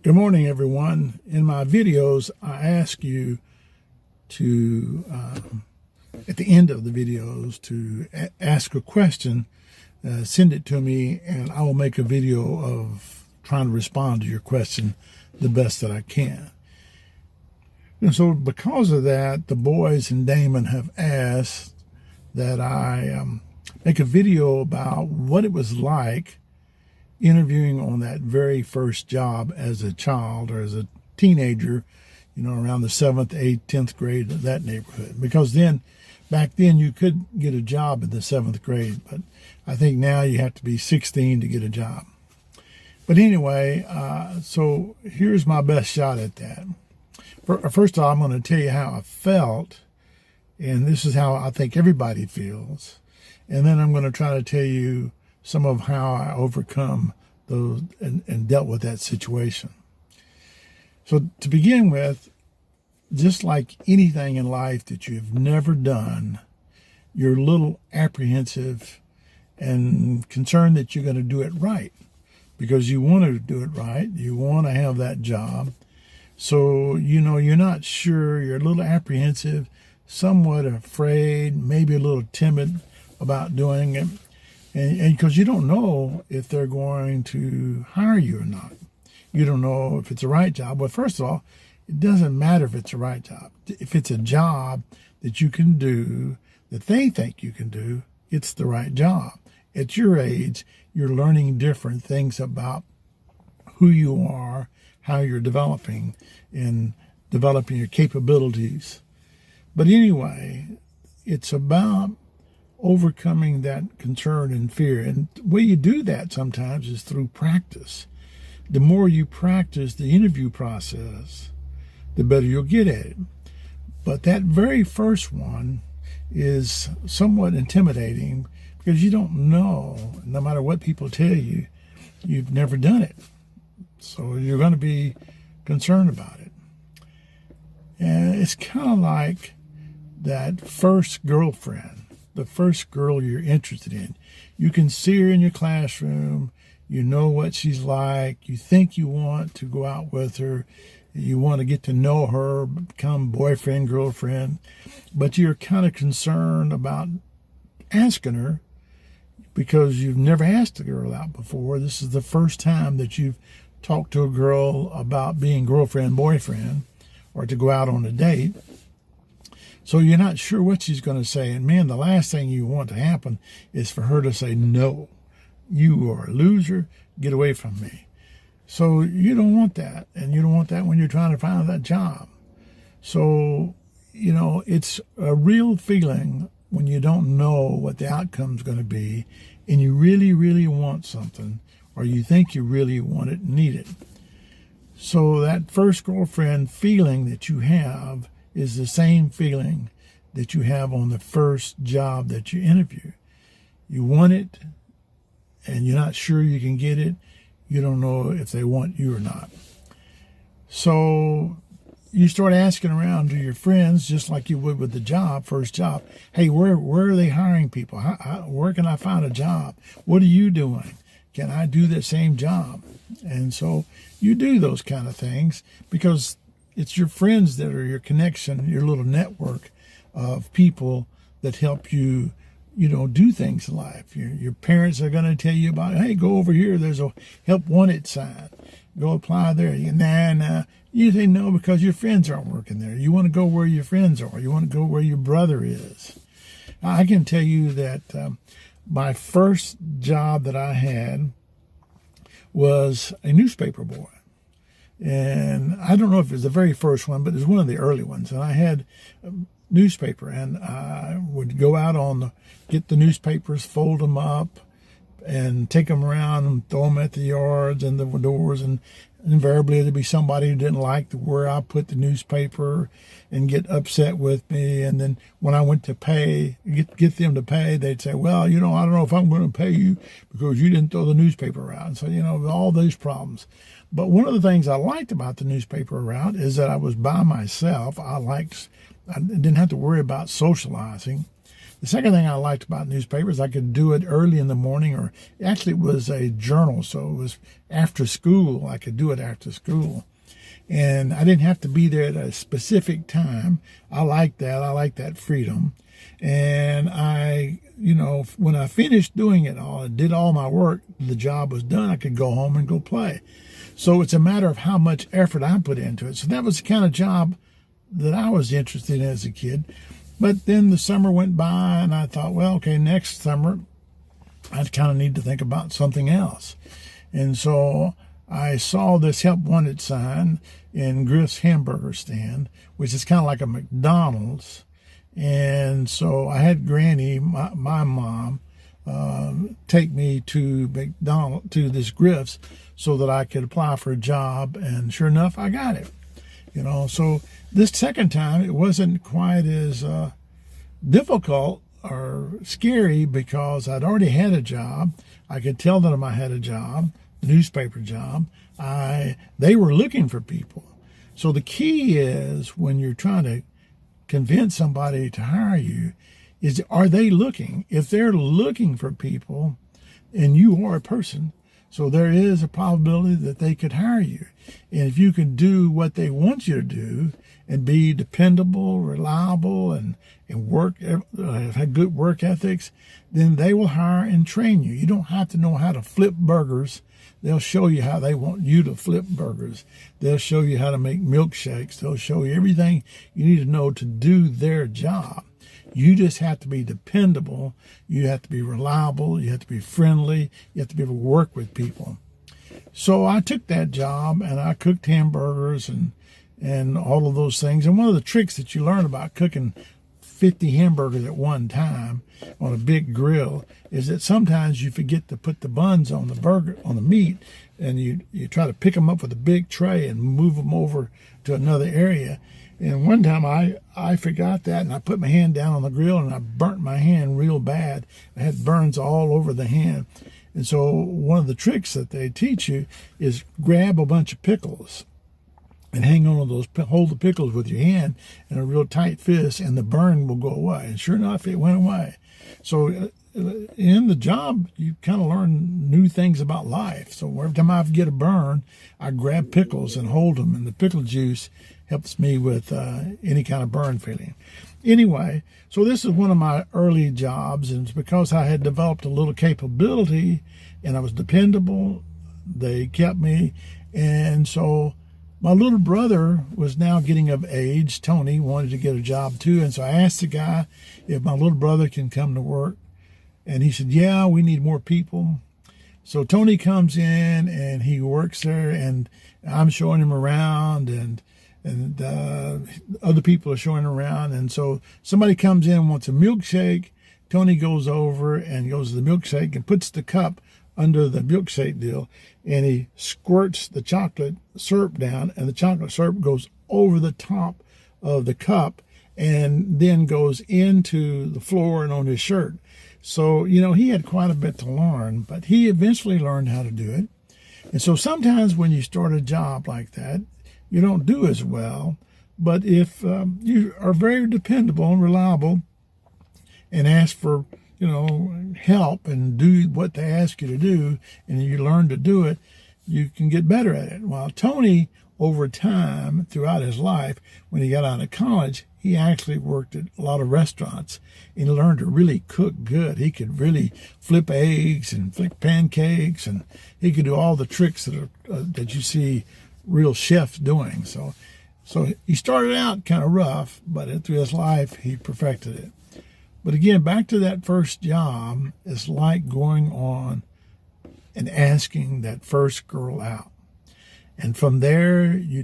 Good morning, everyone. In my videos, I ask you to, at the end of the videos, to ask a question, send it to me, and I will make a video of trying to respond to your question the best that I can. And so because of that, the boys and Damon have asked that I make a video about what it was like interviewing on that very first job as a child or as a teenager, around the 7th, 8th, 10th grade, that neighborhood. Because back then you could get a job in the 7th grade, but I think now you have to be 16 to get a job. But anyway, so here's my best shot at that. First of all, I'm going to tell you how I felt, and this is how I think everybody feels. And then I'm going to try to tell you some of how I overcome those and dealt with that situation. So to begin with, just like anything in life that you've never done, you're a little apprehensive and concerned that you're going to do it right because you want to do it right. You want to have that job. So, you're not sure. You're a little apprehensive, somewhat afraid, maybe a little timid about doing it. And because you don't know if they're going to hire you or not. You don't know if it's the right job. Well, first of all, it doesn't matter if it's the right job. If it's a job that you can do, that they think you can do, it's the right job. At your age, you're learning different things about who you are, how you're developing, and developing your capabilities. But anyway, it's about overcoming that concern and fear. And the way you do that sometimes is through practice. The more you practice the interview process, the better you'll get at it. But that very first one is somewhat intimidating because you don't know, no matter what people tell you, you've never done it. So you're going to be concerned about it. And it's kind of like that first girlfriend, the first girl you're interested in. You can see her in your classroom. You know what she's like. You think you want to go out with her. You want to get to know her, become boyfriend, girlfriend. But you're kind of concerned about asking her because you've never asked a girl out before. This is the first time that you've talked to a girl about being girlfriend, boyfriend, or to go out on a date. So you're not sure what she's going to say. And man, the last thing you want to happen is for her to say, no, you are a loser. Get away from me. So you don't want that. And you don't want that when you're trying to find that job. So, it's a real feeling when you don't know what the outcome's going to be and you really, really want something, or you think you really want it and need it. So that first girlfriend feeling that you have is the same feeling that you have on the first job that you interview. You want it, and you're not sure you can get it. You don't know if they want you or not. So you start asking around to your friends, just like you would with the job, first job. Hey, where are they hiring people? Where can I find a job? What are you doing? Can I do the same job? And so you do those kind of things because it's your friends that are your connection, your little network of people that help you, do things in life. Your parents are going to tell you about, hey, go over here. There's a help wanted sign. Go apply there. Nah. You say no because your friends aren't working there. You want to go where your friends are. You want to go where your brother is. I can tell you that my first job that I had was a newspaper boy. And I don't know if it was the very first one, but it was one of the early ones. And I had a newspaper, and I would go out get the newspapers, fold them up, and take them around and throw them at the yards and the doors. And invariably, there'd be somebody who didn't like where I put the newspaper and get upset with me. And then when I went to get them to pay, they'd say, well, I don't know if I'm going to pay you because you didn't throw the newspaper out. So, all those problems. But one of the things I liked about the newspaper route is that I was by myself. I didn't have to worry about socializing. The second thing I liked about newspapers, I could do it early in the morning, or actually it was a journal, so it was after school. I could do it after school. And I didn't have to be there at a specific time. I like that. I like that freedom. And when I finished doing it all and did all my work, the job was done, I could go home and go play. So it's a matter of how much effort I put into it. So that was the kind of job that I was interested in as a kid. But then the summer went by and I thought, well, okay, next summer I kind of need to think about something else. And so I saw this help wanted sign in Griff's hamburger stand, which is kind of like a McDonald's. And so I had Granny, my mom, take me to this Griff's so that I could apply for a job. And sure enough, I got it. So this second time, it wasn't quite as difficult or scary because I'd already had a job. I could tell them I had a job, the newspaper job. They were looking for people. So the key is when you're trying to convince somebody to hire you, is are they looking? If they're looking for people and you are a person, so there is a probability that they could hire you. And if you can do what they want you to do and be dependable, reliable, and have good work ethics, then they will hire and train you. You don't have to know how to flip burgers. They'll show you how they want you to flip burgers. They'll show you how to make milkshakes. They'll show you everything you need to know to do their job. You just have to be dependable. You have to be reliable. You have to be friendly. You have to be able to work with people. So I took that job and I cooked hamburgers and all of those things. And one of the tricks that you learn about cooking 50 hamburgers at one time on a big grill is that sometimes you forget to put the buns on the meat, and you try to pick them up with a big tray and move them over to another area. And one time I forgot that, and I put my hand down on the grill and I burnt my hand real bad. I had burns all over the hand. And so one of the tricks that they teach you is grab a bunch of pickles and hang on to those, hold the pickles with your hand in a real tight fist, and the burn will go away. And sure enough, it went away. So in the job, you kind of learn new things about life. So every time I get a burn, I grab pickles and hold them, and the pickle juice helps me with any kind of burn feeling. Anyway, so this is one of my early jobs, and it's because I had developed a little capability and I was dependable. They kept me. And so my little brother was now getting of age. Tony wanted to get a job too. And so I asked the guy if my little brother can come to work. And he said, yeah, we need more people. So Tony comes in and he works there, and I'm showing him around, and other people are showing around. And so somebody comes in, wants a milkshake. Tony goes over and goes to the milkshake and puts the cup under the milkshake deal, and he squirts the chocolate syrup down, and the chocolate syrup goes over the top of the cup and then goes into the floor and on his shirt. So, he had quite a bit to learn, but he eventually learned how to do it. And so sometimes when you start a job like that, you don't do as well. But if you are very dependable and reliable and ask for, help and do what they ask you to do, and you learn to do it, you can get better at it. While Tony, over time, throughout his life, when he got out of college, he actually worked at a lot of restaurants and he learned to really cook good. He could really flip eggs and flip pancakes, and he could do all the tricks that you see real chefs doing. So he started out kind of rough, but through his life, he perfected it. But again, back to that first job, it's like going on and asking that first girl out. And from there, you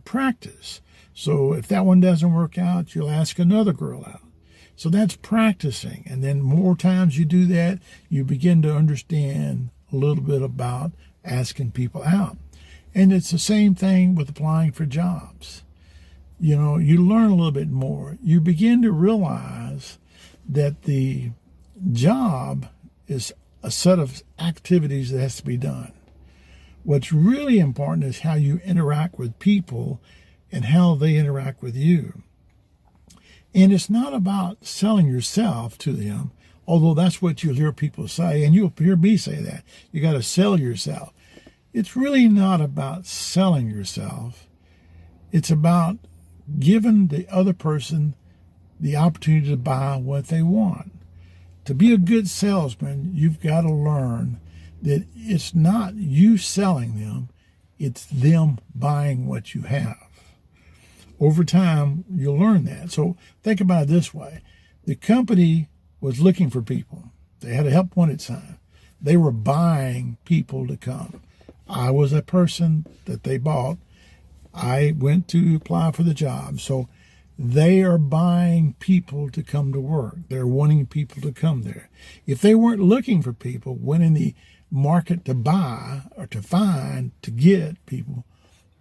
practice. So if that one doesn't work out, you'll ask another girl out. So that's practicing. And then more times you do that, you begin to understand a little bit about asking people out. And it's the same thing with applying for jobs. You learn a little bit more. You begin to realize that the job is a set of activities that has to be done. What's really important is how you interact with people and how they interact with you. And it's not about selling yourself to them, although that's what you'll hear people say, and you'll hear me say that. You got to sell yourself. It's really not about selling yourself. It's about giving the other person the opportunity to buy what they want. To be a good salesman, you've got to learn that it's not you selling them, it's them buying what you have. Over time, you'll learn that. So think about it this way. The company was looking for people. They had a help wanted sign. They were buying people to come. I was a person that they bought. I went to apply for the job. So they are buying people to come to work. They're wanting people to come there. If they weren't looking for people, went in the market to buy or to find, to get people,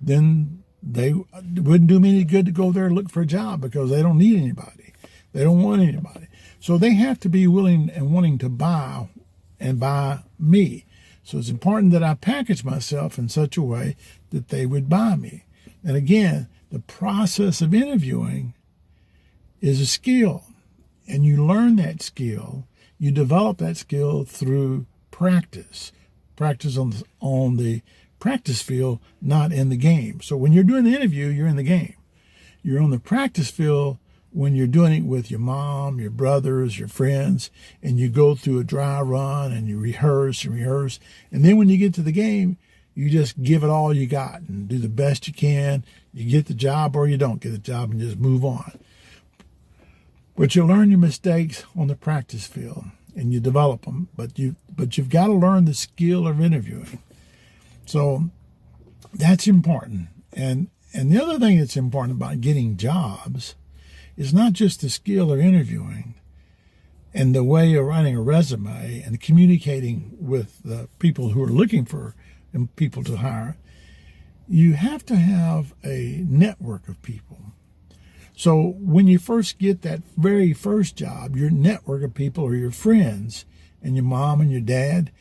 then they wouldn't do me any good to go there and look for a job because they don't need anybody. They don't want anybody. So they have to be willing and wanting to buy and buy me. So it's important that I package myself in such a way that they would buy me. And again, the process of interviewing is a skill, and you learn that skill. You develop that skill through practice on the practice field, not in the game. So when you're doing the interview, you're in the game. You're on the practice field when you're doing it with your mom, your brothers, your friends, and you go through a dry run and you rehearse and rehearse. And then when you get to the game, you just give it all you got and do the best you can. You get the job or you don't get the job and just move on. But you learn your mistakes on the practice field and you develop them. But you've got to learn the skill of interviewing. So that's important. And the other thing that's important about getting jobs is not just the skill of interviewing and the way of writing a resume and communicating with the people who are looking for people to hire. You have to have a network of people. So when you first get that very first job, your network of people are your friends and your mom and your dad.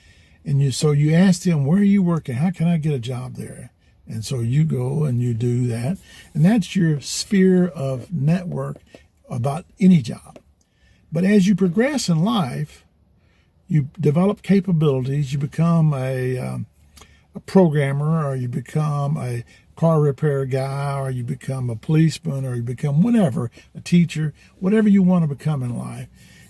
So you ask them, where are you working? How can I get a job there? And so you go and you do that. And that's your sphere of network about any job. But as you progress in life, you develop capabilities. You become a programmer, or you become a car repair guy, or you become a policeman, or you become whatever, a teacher, whatever you want to become in life.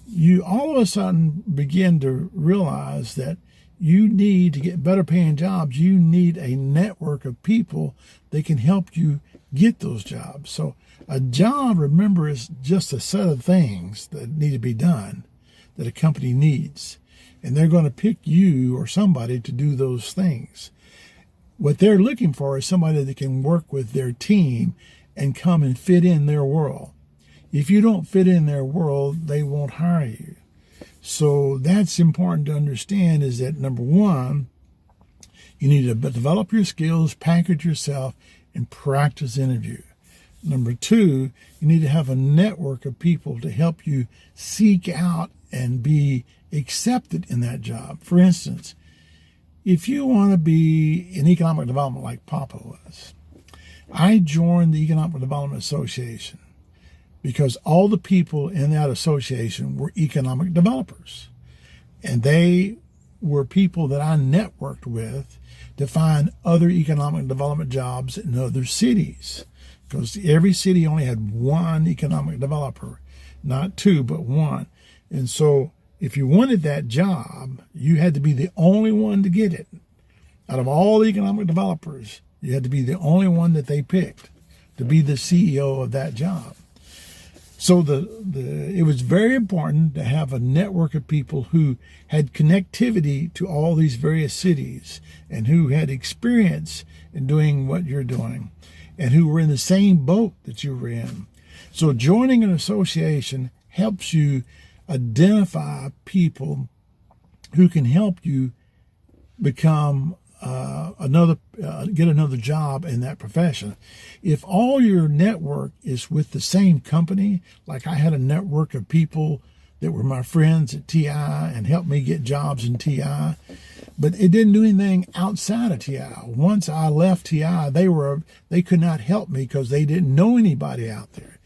You all of a sudden begin to realize that you need to get better paying jobs. You need a network of people that can help you get those jobs. So a job, remember, is just a set of things that need to be done that a company needs. And they're going to pick you or somebody to do those things. What they're looking for is somebody that can work with their team and come and fit in their world. If you don't fit in their world, they won't hire you. So that's important to understand, is that number one, you need to develop your skills, package yourself, and practice interview. Number two, you need to have a network of people to help you seek out and be accepted in that job. For instance, if you want to be in economic development like Papa was, I joined the Economic Development Association because all the people in that association were economic developers. And they were people that I networked with to find other economic development jobs in other cities. Because every city only had one economic developer, not two, but one. And so if you wanted that job, you had to be the only one to get it. Out of all the economic developers, you had to be the only one that they picked to be the CEO of that job. So it was very important to have a network of people who had connectivity to all these various cities and who had experience in doing what you're doing and who were in the same boat that you were in. So joining an association helps you identify people who can help you become get another job in that profession. If all your network is with the same company, like I had a network of people that were my friends at TI and helped me get jobs in TI, but it didn't do anything outside of TI. Once I left TI, they could not help me because they didn't know anybody out there.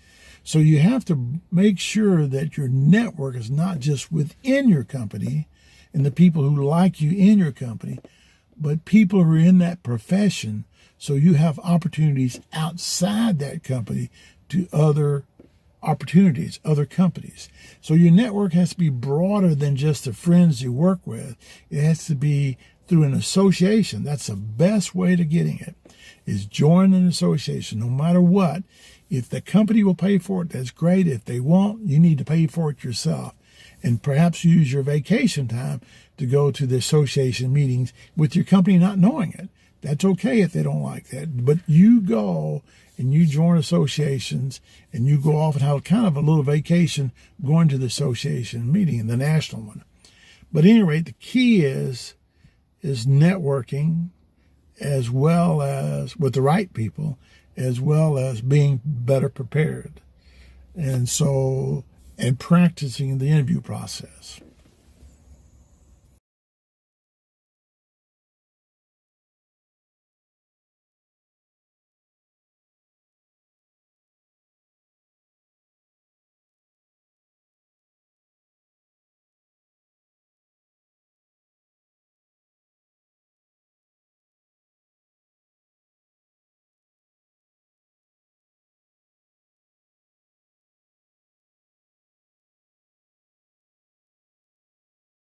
So you have to make sure that your network is not just within your company and the people who like you in your company, but people who are in that profession. So you have opportunities outside that company to other opportunities, other companies. So your network has to be broader than just the friends you work with. It has to be through an association. That's the best way to getting it, is join an association, no matter what. If the company will pay for it, that's great. If they won't, you need to pay for it yourself. And perhaps use your vacation time to go to the association meetings with your company not knowing it. That's okay if they don't like that. But you go and you join associations and you go off and have kind of a little vacation going to the association meeting, the national one. But at any rate, the key is networking, as well as with the right people, as well as being better prepared. And practicing the interview process.